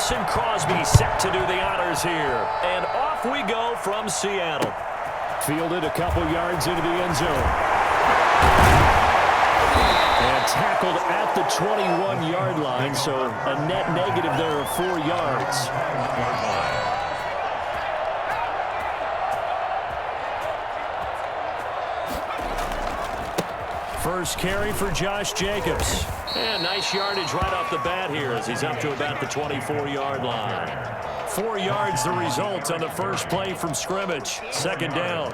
Mason Crosby set to do the honors here. And off we go from Seattle. Fielded a couple yards into the end zone. And tackled at the 21-yard line, so a net negative there of 4 yards. First carry for Josh Jacobs. And nice yardage right off the bat here as he's up to about the 24-yard line. 4 yards the result on the first play from scrimmage. Second down.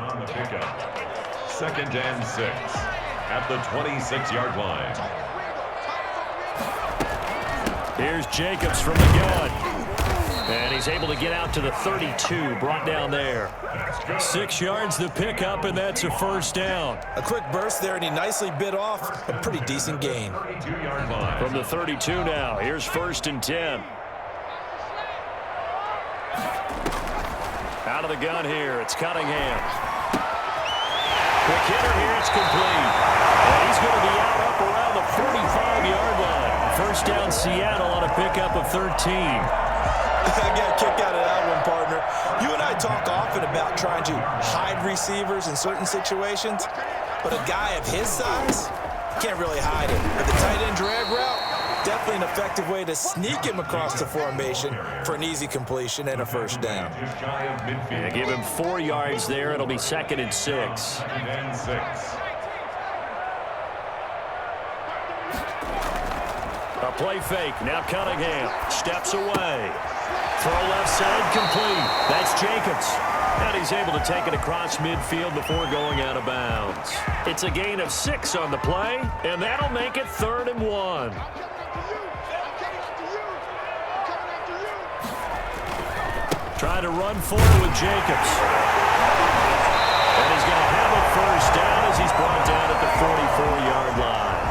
Second and 6 at the 26-yard line. Here's Jacobs from the gun. And he's able to get out to the 32, brought down there. 6 yards the pickup, and that's a first down. A quick burst there, and he nicely bit off a pretty decent gain. From the 32 now, here's first and 10. Out of the gun here, it's Cunningham. Quick hitter here, it's complete. And he's going to be out up around the 45-yard line. First down Seattle on a pickup of 13. I got a kick out of that one, partner. You and I talk often about trying to hide receivers in certain situations, but a guy of his size can't really hide him. But the tight end drag route, definitely an effective way to sneak him across the formation for an easy completion and a first down. Yeah, give him 4 yards there. It'll be second and 6. A play fake. Now Cunningham steps away. Throw left side complete. That's Jacobs. And he's able to take it across midfield before going out of bounds. It's a gain of 6 on the play, and that'll make it 3rd and 1. Try to run forward with Jacobs. And he's going to have a first down as he's brought down at the 44-yard line.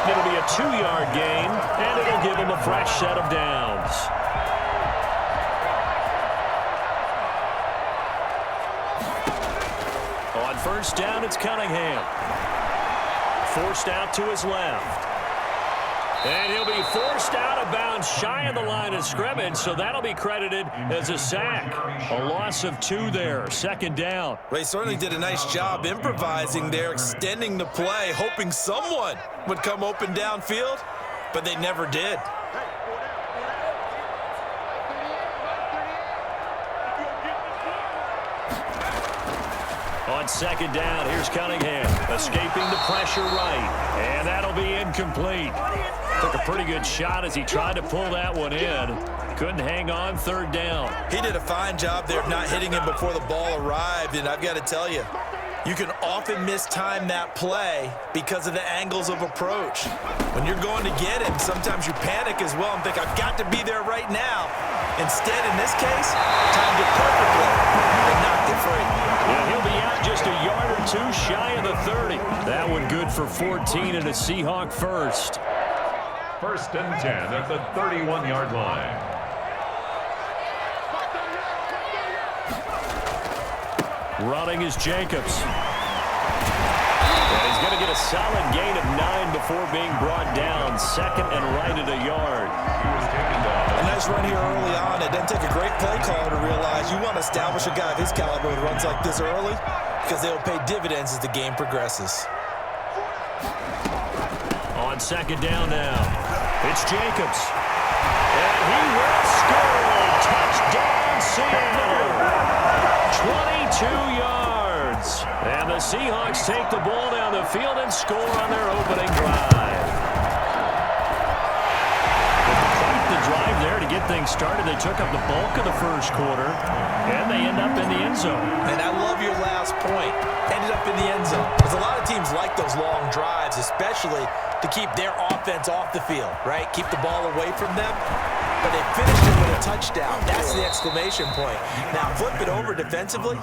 It'll be a 2-yard gain, and it'll give him a fresh set of downs. On first down, it's Cunningham. Forced out to his left. And he'll be forced out of bounds shy of the line of scrimmage, so that'll be credited as a sack. A loss of 2 there, second down. Well, he certainly did a nice job improvising there, extending the play, hoping someone would come open downfield, but they never did. On second down, here's Cunningham, escaping the pressure right, and that'll be incomplete. Took a pretty good shot as he tried to pull that one in. Couldn't hang on, third down. He did a fine job there of not hitting him before the ball arrived, and I've got to tell you, you can often mistime that play because of the angles of approach. When you're going to get him, sometimes you panic as well and think, I've got to be there right now. Instead, in this case, timed it perfectly and knocked it free. Yeah, he'll be out just a yard or 2 shy of the 30. That one good for 14 and a Seahawk first. First and 10 at the 31-yard line. Running is Jacobs. And he's going to get a solid gain of 9 before being brought down. Second and right at a yard. A nice run here early on. It doesn't take a great play caller to realize you want to establish a guy of his caliber who runs like this early because they'll pay dividends as the game progresses. On second down now, it's Jacobs. And he will score. Touchdown, Seattle. 22 yards. And the Seahawks take the ball down the field and score on their opening drive. Quite the drive there to get things started. They took up the bulk of the first quarter, and they end up in the end zone. And I love your last point. Ended up in the end zone. Because a lot of teams like those long drives, especially to keep their offense off the field, right? Keep the ball away from them. But they finished it with a touchdown. That's the exclamation point. Now, flip it over defensively.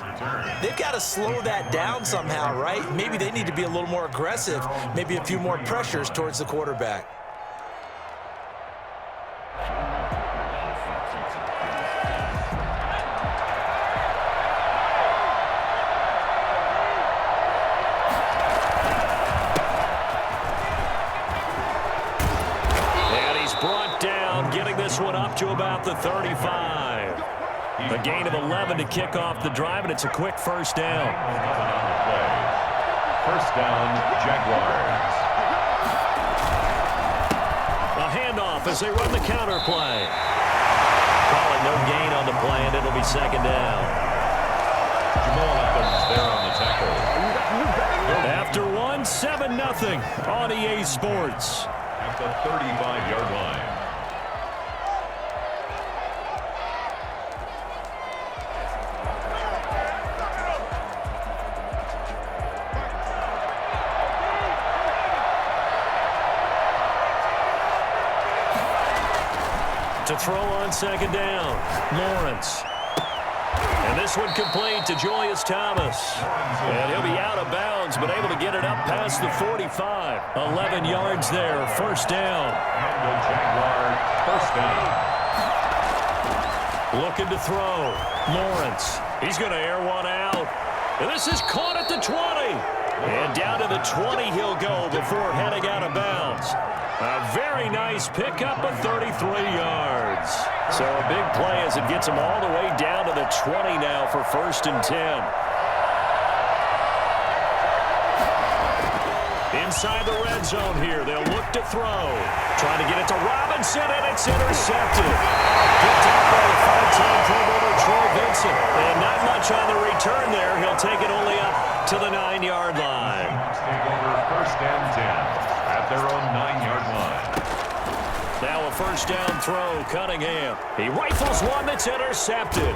They've got to slow that down somehow, right? Maybe they need to be a little more aggressive. Maybe a few more pressures towards the quarterback. to about the 35. A gain of 11 to kick off the drive, and it's a quick first down. First down, Jaguars. A handoff as they run the counter play. Calling no gain on the play, and it'll be second down. Jamal Evans there on the tackle. After one, 7-0 on EA Sports. At the 35-yard line. To throw on second down, Lawrence. And this one complete to Julius Thomas. And he'll be out of bounds, but able to get it up past the 45. 11 yards there, first down. And the Jaguar first down. Looking to throw, Lawrence. He's going to air one out. And this is caught at the 20. And down to the 20 he'll go before heading out of bounds. A very nice pickup of 33 yards. So a big play as it gets him all the way down to the 20 now for first and 10. Inside the red zone here, they'll look to throw. Trying to get it to Robinson, and it's intercepted. Picked up by the 5-time Pro Bowler Troy Vincent. And not much on the return there. He'll take it only up to the 9-yard line. Take over first and 10 at their own 9-yard line. Now a first down throw, Cunningham. He rifles one that's intercepted.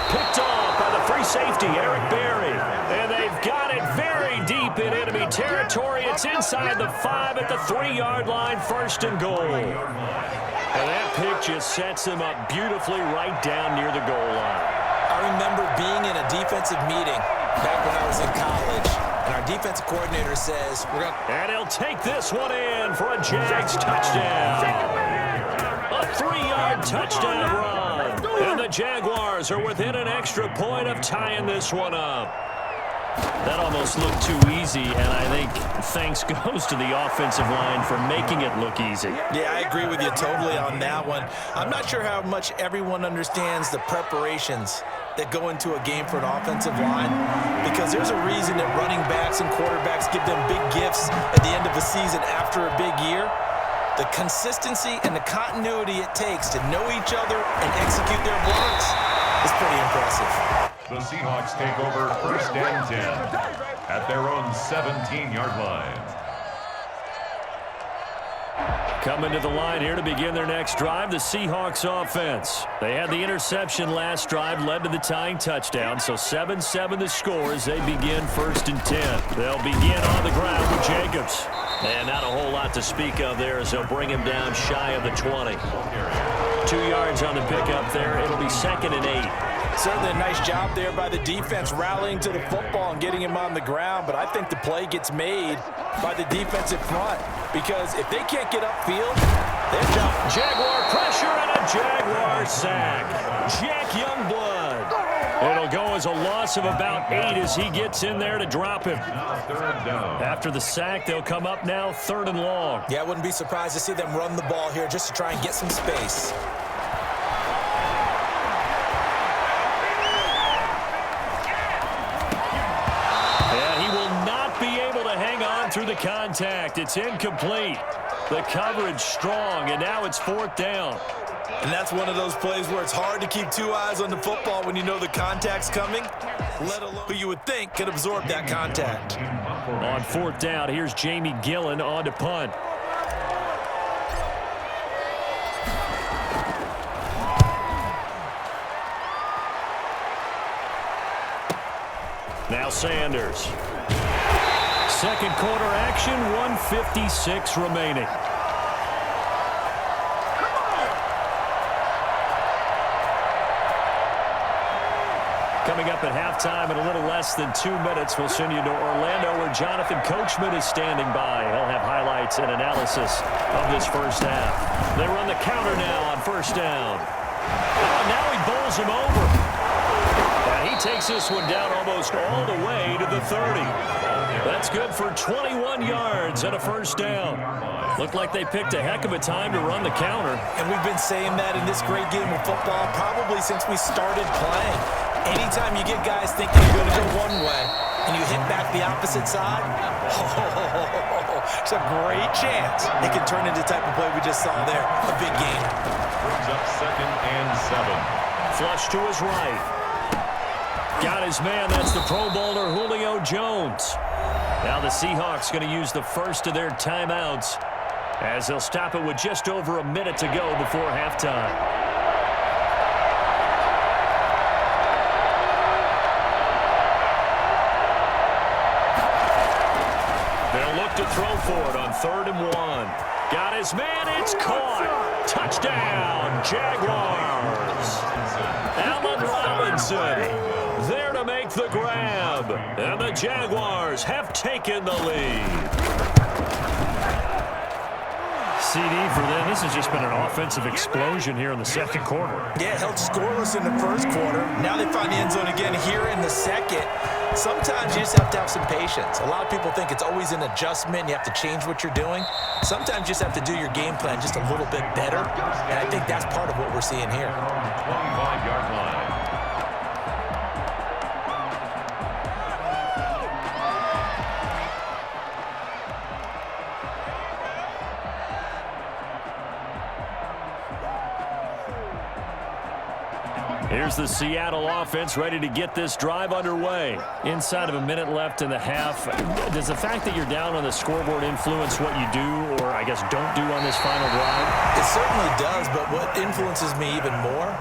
Picked off by the free safety, Eric Berry. And they've got it very deep in enemy territory. It's inside the 5 at the 3-yard line, first and goal. And that pick just sets him up beautifully right down near the goal line. I remember being in a defensive meeting back when I was in college, and our defensive coordinator says, And he'll take this one in for a Jags touchdown. A 3-yard touchdown run. And the Jaguars are within an extra point of tying this one up. That almost looked too easy, and I think thanks goes to the offensive line for making it look easy. Yeah, I agree with you totally on that one. I'm not sure how much everyone understands the preparations that go into a game for an offensive line, because there's a reason that running backs and quarterbacks give them big gifts at the end of the season after a big year. The consistency and the continuity it takes to know each other and execute their blocks is pretty impressive. The Seahawks take over first and 10 at their own 17-yard line. Coming to the line here to begin their next drive, the Seahawks offense. They had the interception last drive, led to the tying touchdown, so 7-7 the score as they begin first and 10. They'll begin on the ground with Jacobs. And not a whole lot to speak of there as they'll bring him down shy of the 20. 2 yards on the pickup there. It'll be second and 8. Certainly a nice job there by the defense rallying to the football and getting him on the ground, but I think the play gets made by the defensive front, because if they can't get upfield, they're jumping. Jaguar pressure and a Jaguar sack. Jack Youngblood. It'll go as a loss of about 8 as he gets in there to drop him. After the sack, they'll come up now 3rd and long. Yeah, I wouldn't be surprised to see them run the ball here just to try and get some space. Through the contact. It's incomplete. The coverage strong, and now it's 4th down. And that's one of those plays where it's hard to keep 2 eyes on the football when you know the contact's coming, let alone who you would think could absorb that contact. On 4th down, here's Jamie Gillen on to punt. Now Sanders. Second quarter action, 1:56 remaining. Coming up at halftime in a little less than 2 minutes, we'll send you to Orlando where Jonathan Coachman is standing by. He'll have highlights and analysis of this first half. They run the counter now on first down. Oh, now he bowls him over. And he takes this one down almost all the way to the 30. That's good for 21 yards and a first down. Looked like they picked a heck of a time to run the counter. And we've been saying that in this great game of football probably since we started playing. Anytime you get guys thinking you're going to go one way and you hit back the opposite side, it's a great chance it can turn into the type of play we just saw there. A big game. Brings up 2nd and 7. Flush to his right. Got his man. That's the Pro Bowler Julio Jones. Now the Seahawks going to use the first of their timeouts as they'll stop it with just over a minute to go before halftime. They'll look to throw for it on 3rd and 1. Got his man. It's caught. Touchdown, Jaguars. Allen Robinson there to make the grab. And the Jaguars have taken the lead. CD for them. This has just been an offensive explosion here in the second quarter. Yeah, held scoreless in the first quarter. Now they find the end zone again here in the second. Sometimes you just have to have some patience. A lot of people think it's always an adjustment. You have to change what you're doing. Sometimes you just have to do your game plan just a little bit better. And I think that's part of what we're seeing here. 25-yard line. Here's the Seattle offense ready to get this drive underway. Inside of a minute left in the half. Does the fact that you're down on the scoreboard influence what you do or, I guess, don't do on this final drive? It certainly does, but what influences me even more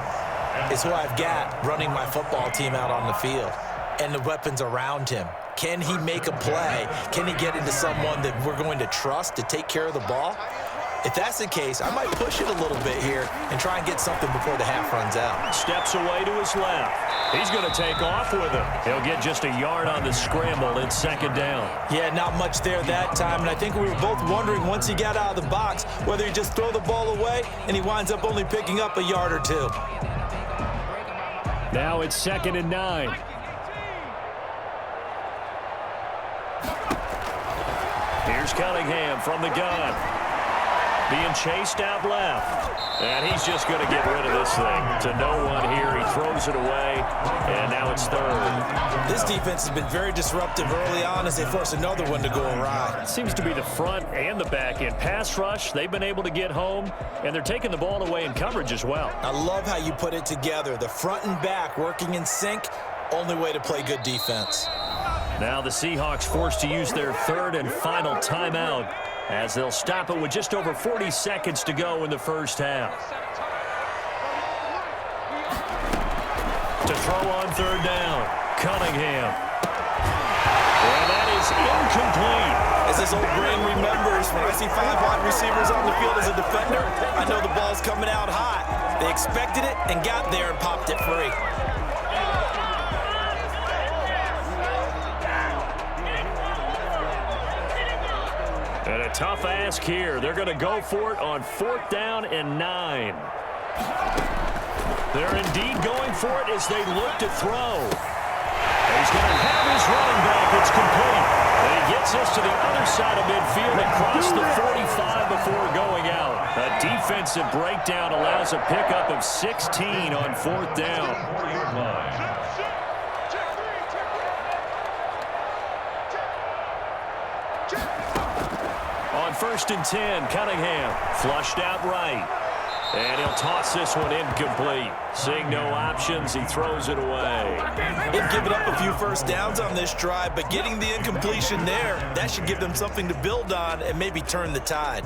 is who I've got running my football team out on the field and the weapons around him. Can he make a play? Can he get into someone that we're going to trust to take care of the ball? If that's the case, I might push it a little bit here and try and get something before the half runs out. Steps away to his left. He's going to take off with him. He'll get just a yard on the scramble in 2nd down. Yeah, not much there that time, and I think we were both wondering once he got out of the box whether he just throw the ball away and he winds up only picking up a yard or two. Now it's 2nd and 9. Here's Cunningham from the gun. Being chased out left. And he's just going to get rid of this thing. To no one here. He throws it away. And now it's 3rd. This defense has been very disruptive early on as they force another one to go awry. Seems to be the front and the back end. Pass rush, they've been able to get home. And they're taking the ball away in coverage as well. I love how you put it together. The front and back working in sync. Only way to play good defense. Now the Seahawks forced to use their 3rd and final timeout as they'll stop it with just over 40 seconds to go in the first half. To throw on 3rd down, Cunningham. And that is incomplete. As his old brain remembers, when I see 5 wide receivers on the field as a defender, I know the ball's coming out hot. They expected it and got there and popped it free. And a tough ask here. They're going to go for it on 4th down and 9. They're indeed going for it as they look to throw. He's going to have his running back. It's complete. And he gets us to the other side of midfield across the 45 before going out. A defensive breakdown allows a pickup of 16 on 4th down. On 1st and 10, Cunningham flushed out right. And he'll toss this one incomplete. Seeing no options, he throws it away. They've given up a few first downs on this drive, but getting the incompletion there, that should give them something to build on and maybe turn the tide.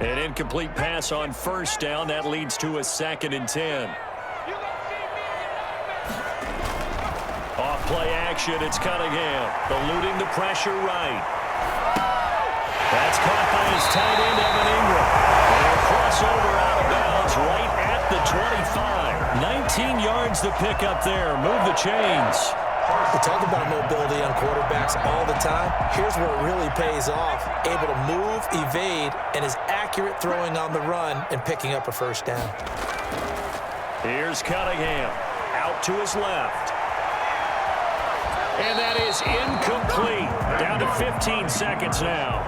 An incomplete pass on 1st down. That leads to a 2nd and 10. Off play action. It's Cunningham. Eluding the pressure right. That's caught by his tight end, Evan Ingram. And he'll cross over out of bounds right at the 25. 19 yards to pick up there. Move the chains. We talk about mobility on quarterbacks all the time. Here's where it really pays off. Able to move, evade, and is accurate throwing on the run and picking up a first down. Here's Cunningham. Out to his left. And that is incomplete. Down to 15 seconds now.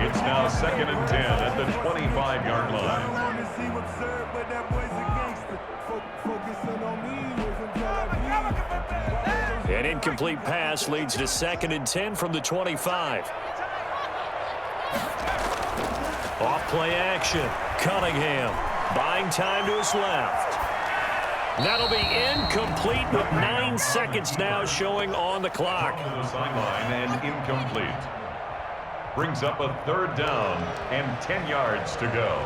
It's now 2nd and 10 at the 25-yard line. An incomplete pass leads to 2nd and 10 from the 25. Off play action. Cunningham buying time to his left. That'll be incomplete with 9 seconds now showing on the clock. To the sideline and incomplete. Brings up a 3rd down and 10 yards to go.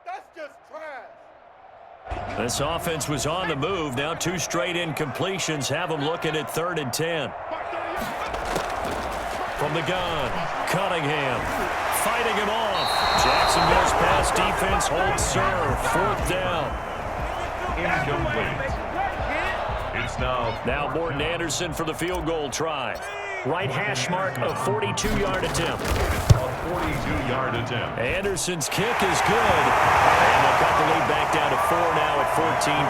That's just trash. This offense was on the move. Now 2 straight incompletions have them looking at 3rd and 10. From the gun, Cunningham fighting him off. Jacksonville's pass defense holds serve. 4th down. Incomplete. It's Now Morton Anderson for the field goal try. Right hash mark of 42-yard attempt. a 42-yard attempt. Anderson's kick is good. And they'll cut the lead back down to 4 now at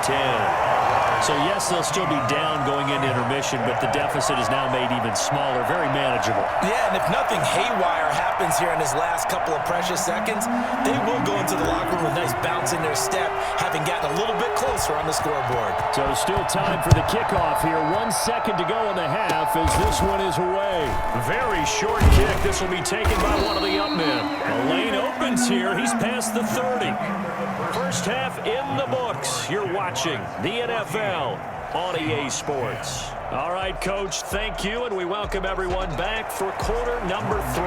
14-10. So, yes, they'll still be down going into intermission, but the deficit is now made even smaller, very manageable. Yeah, and if nothing haywire happens here in his last couple of precious seconds, they will go into the locker room with a nice bounce in their step, having gotten a little bit closer on the scoreboard. So still time for the kickoff here. 1 second to go in the half as this one is away. Very short kick. This will be taken by one of the up men. The lane opens here. He's past the 30. First half in the books. You're watching the NFL on EA Sports. All right, Coach, thank you, and we welcome everyone back for quarter number 3.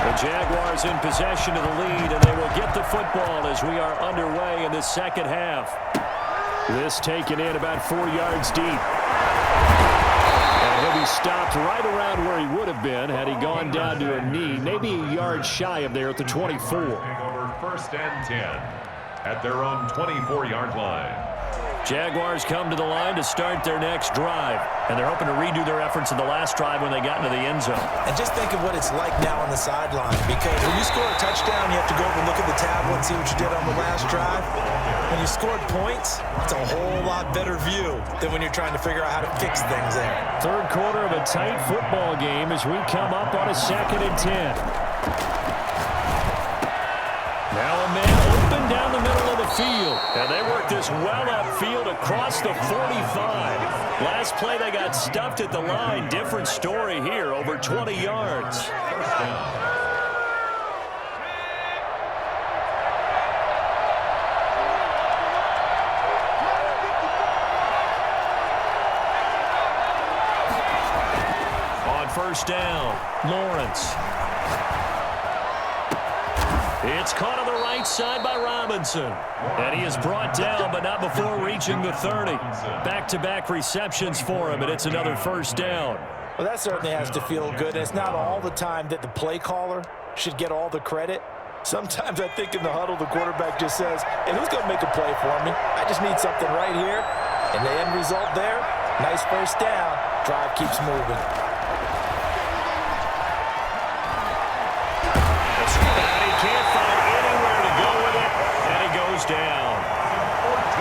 The Jaguars in possession of the lead, and they will get the football as we are underway in the second half. This taken in about 4 yards deep. And he'll be stopped right around where he would have been had he gone down to a knee, maybe a yard shy of there at the 24. Take over 1st and 10 at their own 24-yard line. Jaguars come to the line to start their next drive, and they're hoping to redo their efforts in the last drive when they got into the end zone. And just think of what it's like now on the sideline, because when you score a touchdown, you have to go over and look at the tablet and see what you did on the last drive. When you scored points, it's a whole lot better view than when you're trying to figure out how to fix things there. Third quarter of a tight football game as we come up on a 2nd and 10. Now a man open down the middle of the field. And they work this well upfield across the 45. Last play they got stuffed at the line. Different story here, over 20 yards. First down. On first down, Lawrence. It's caught on the right side by Robinson. And he is brought down, but not before reaching the 30. Back-to-back receptions for him, and it's another first down. Well, that certainly has to feel good. And it's not all the time that the play caller should get all the credit. Sometimes I think in the huddle, the quarterback just says, hey, who's going to make a play for me? I just need something right here. And the end result there, nice first down. Drive keeps moving. Down.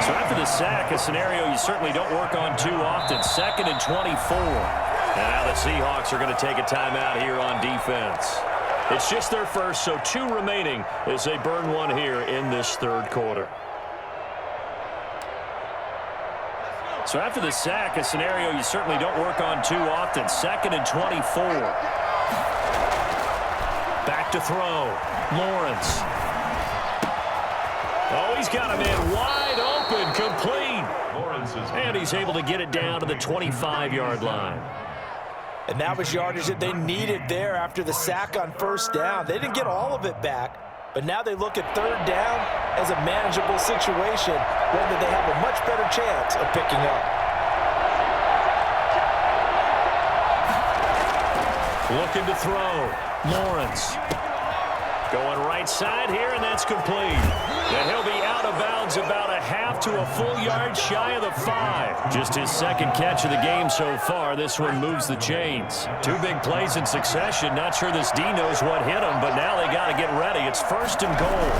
So after the sack, a scenario you certainly don't work on too often. 2nd and 24. And now the Seahawks are going to take a timeout here on defense. It's just their first, so 2 remaining as they burn one here in this third quarter. So after the sack, a scenario you certainly don't work on too often. 2nd and 24. Back to throw. Lawrence. Oh, he's got a man wide open, complete. And he's able to get it down to the 25-yard line. And that was yardage that they needed there after the sack on first down. They didn't get all of it back, but now they look at third down as a manageable situation, one that they have a much better chance of picking up. Looking to throw. Lawrence. Going right side here, and that's complete. And he'll be out of bounds about a half to a full yard shy of the 5. Just his second catch of the game so far. This one moves the chains. 2 big plays in succession. Not sure this D knows what hit him, but now they got to get ready. It's 1st and goal.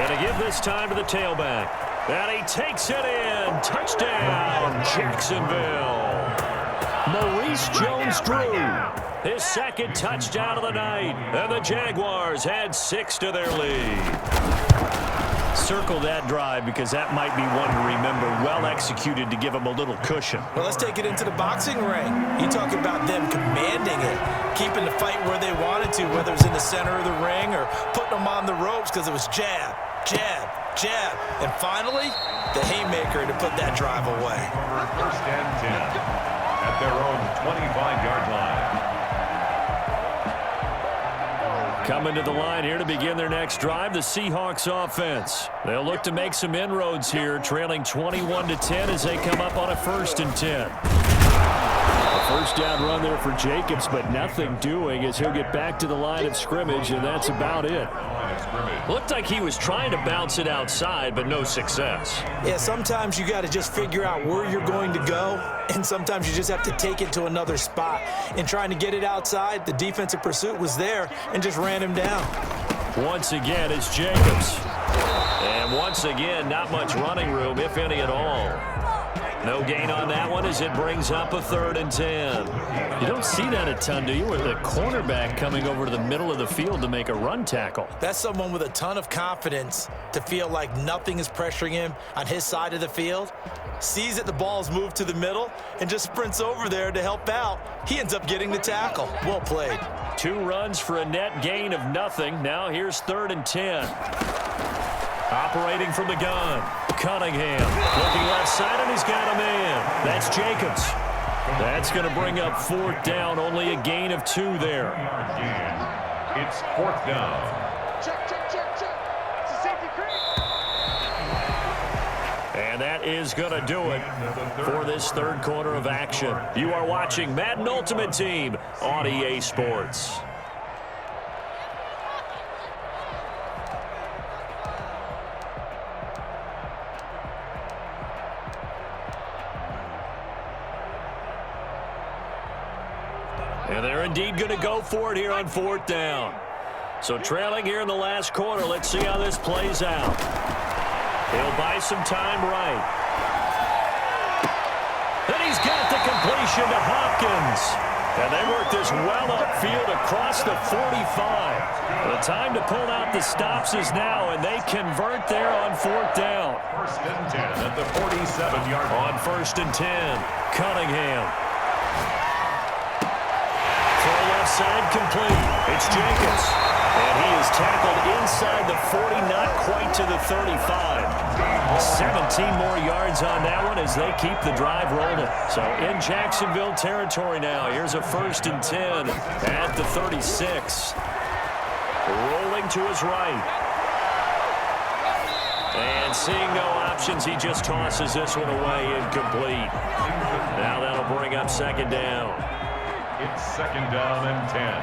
And to give this time to the tailback. And he takes it in. Touchdown, Jacksonville. Maurice Jones-Drew. His second touchdown of the night. And the Jaguars had 6 to their lead. Circle that drive because that might be one to remember. Well executed to give them a little cushion. Well, let's take it into the boxing ring. You talk about them commanding it, keeping the fight where they wanted to, whether it was in the center of the ring or putting them on the ropes because it was jab, jab, jab. And finally, the haymaker to put that drive away. 1st and 10 at their own 25-yard line. Coming to the line here to begin their next drive, the Seahawks offense. They'll look to make some inroads here, trailing 21-10 as they come up on a 1st and 10. A first down run there for Jacobs, but nothing doing as he'll get back to the line of scrimmage, and that's about it. Looked like he was trying to bounce it outside, but no success. Yeah, sometimes you got to just figure out where you're going to go, and sometimes you just have to take it to another spot. In trying to get it outside, the defensive pursuit was there and just ran him down. Once again, it's Jacobs. And once again, not much running room, if any at all. No gain on that one as it brings up a 3rd and 10. You don't see that a ton, do you? With a cornerback coming over to the middle of the field to make a run tackle. That's someone with a ton of confidence to feel like nothing is pressuring him on his side of the field. Sees that the ball's moved to the middle and just sprints over there to help out. He ends up getting the tackle. Well played. 2 runs for a net gain of nothing. Now here's 3rd and 10. Operating from the gun. Cunningham looking left side, and he's got a man. That's Jacobs. That's going to bring up 4th down. Only a gain of 2 there. It's 4th down. Check, check, check, check. It's a safety crease. And that is going to do it for this 3rd quarter of action. You are watching Madden Ultimate Team on EA Sports. And they're indeed going to go for it here on 4th down. So trailing here in the last quarter, let's see how this plays out. He'll buy some time right. And he's got the completion to Hopkins. And they work this well upfield across the 45. The time to pull out the stops is now, and they convert there on 4th down. 1st and 10 at the 47-yard line. On 1st and 10, Cunningham. Side complete. It's Jacobs. And he is tackled inside the 40, not quite to the 35. 17 more yards on that one as they keep the drive rolling. So in Jacksonville territory now. Here's a 1st and 10 at the 36. Rolling to his right. And seeing no options, he just tosses this one away incomplete. Now that'll bring up 2nd down. It's 2nd down and 10.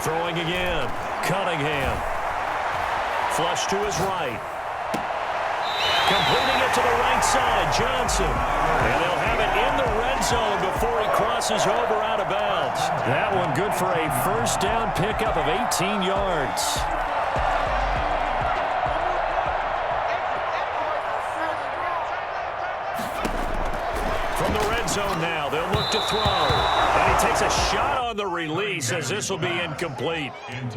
Throwing again. Cunningham. Flush to his right. Completing it to the right side. Johnson. And they'll have it in the red zone before he crosses over out of bounds. That one good for a 1st down pickup of 18 yards. From the red zone now, they'll look to throw. And he takes a shot on the release as this will be incomplete.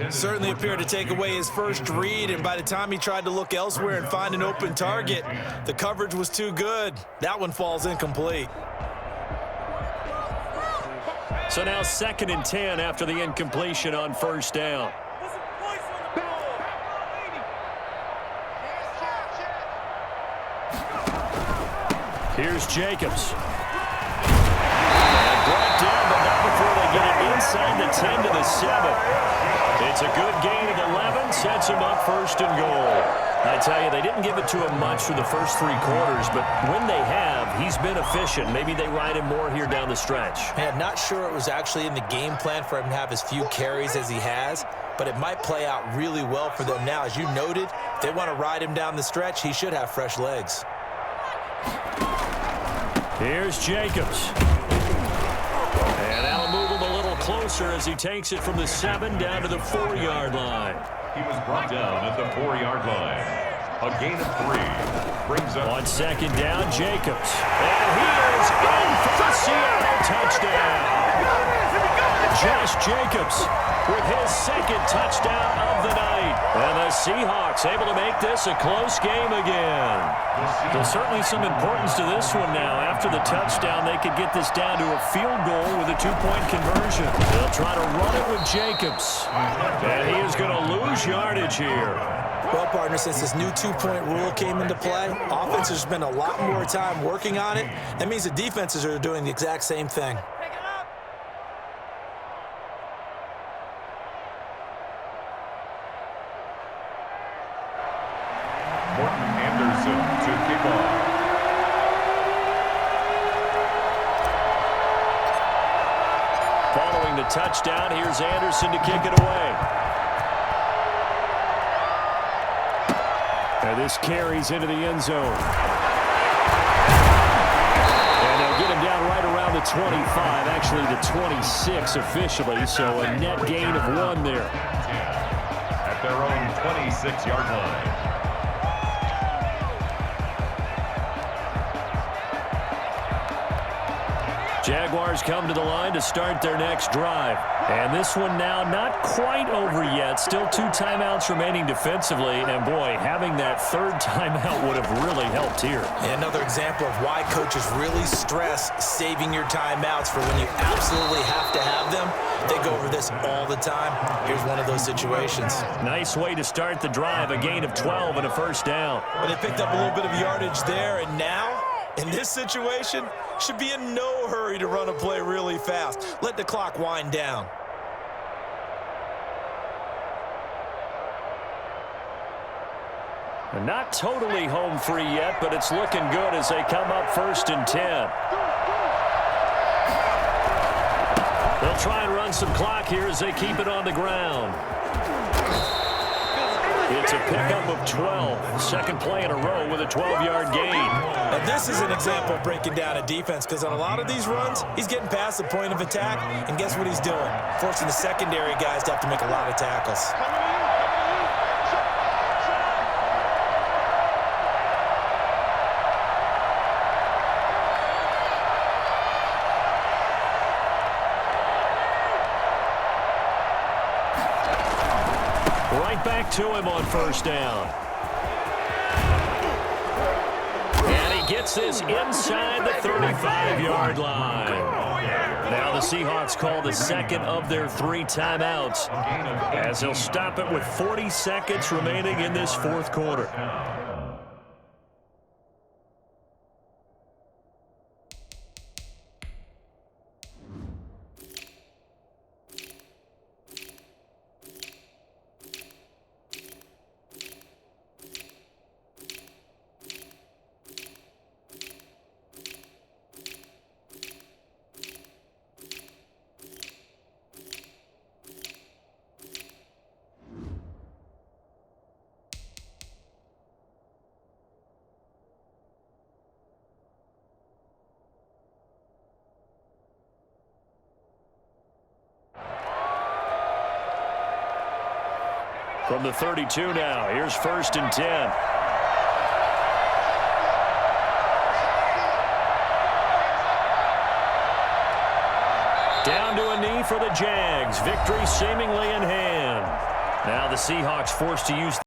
Certainly appeared to take away his first read, and by the time he tried to look elsewhere and find an open target, the coverage was too good. That one falls incomplete. So now 2nd and 10 after the incompletion on 1st down. Here's Jacobs. And brought down, but not before they get it inside the 10 to the 7. It's a good gain of 11, sets him up 1st and goal. I tell you, they didn't give it to him much for the first 3 quarters, but when they have, he's been efficient. Maybe they ride him more here down the stretch. Man, not sure it was actually in the game plan for him to have as few carries as he has, but it might play out really well for them now. As you noted, if they want to ride him down the stretch, he should have fresh legs. Here's Jacobs. And that'll move him a little closer as he takes it from the 7 down to the 4-yard line. He was brought down at the 4-yard line. A gain of 3 brings up... On 2nd down, Jacobs. And he is in for the Seattle touchdown. Josh Jacobs with his 2nd touchdown of the night. And the Seahawks able to make this a close game again. There's certainly some importance to this one now. After the touchdown, they could get this down to a field goal with a 2-point conversion. They'll try to run it with Jacobs. And he is going to lose yardage here. Well, partner, since this new 2-point rule came into play, offense has spent a lot more time working on it. That means the defenses are doing the exact same thing. To kick off. Following the touchdown, here's Anderson to kick it away. And this carries into the end zone. And they'll get him down right around the 25, actually the 26 officially, so a net gain of 1 there. At their own 26-yard line. Jaguars come to the line to start their next drive. And this one now not quite over yet. Still 2 timeouts remaining defensively. And, boy, having that 3rd timeout would have really helped here. And another example of why coaches really stress saving your timeouts for when you absolutely have to have them. They go over this all the time. Here's one of those situations. Nice way to start the drive. A gain of 12 and a 1st down. Well, they picked up a little bit of yardage there, and now, in this situation, should be in no hurry to run a play really fast. Let the clock wind down. And not totally home free yet, but it's looking good as they come up 1st and 10. They'll try and run some clock here as they keep it on the ground. It's a pickup of 12. 2nd play in a row with a 12-yard gain. And this is an example of breaking down a defense, because on a lot of these runs, he's getting past the point of attack, and guess what he's doing? Forcing the secondary guys to have to make a lot of tackles. Right back to him on 1st down. And he gets this inside the 35-yard line. Now the Seahawks call the 2nd of their 3 timeouts, as they'll stop it with 40 seconds remaining in this 4th quarter. From the 32 now, here's 1st and 10. Down to a knee for the Jags. Victory seemingly in hand. Now the Seahawks forced to use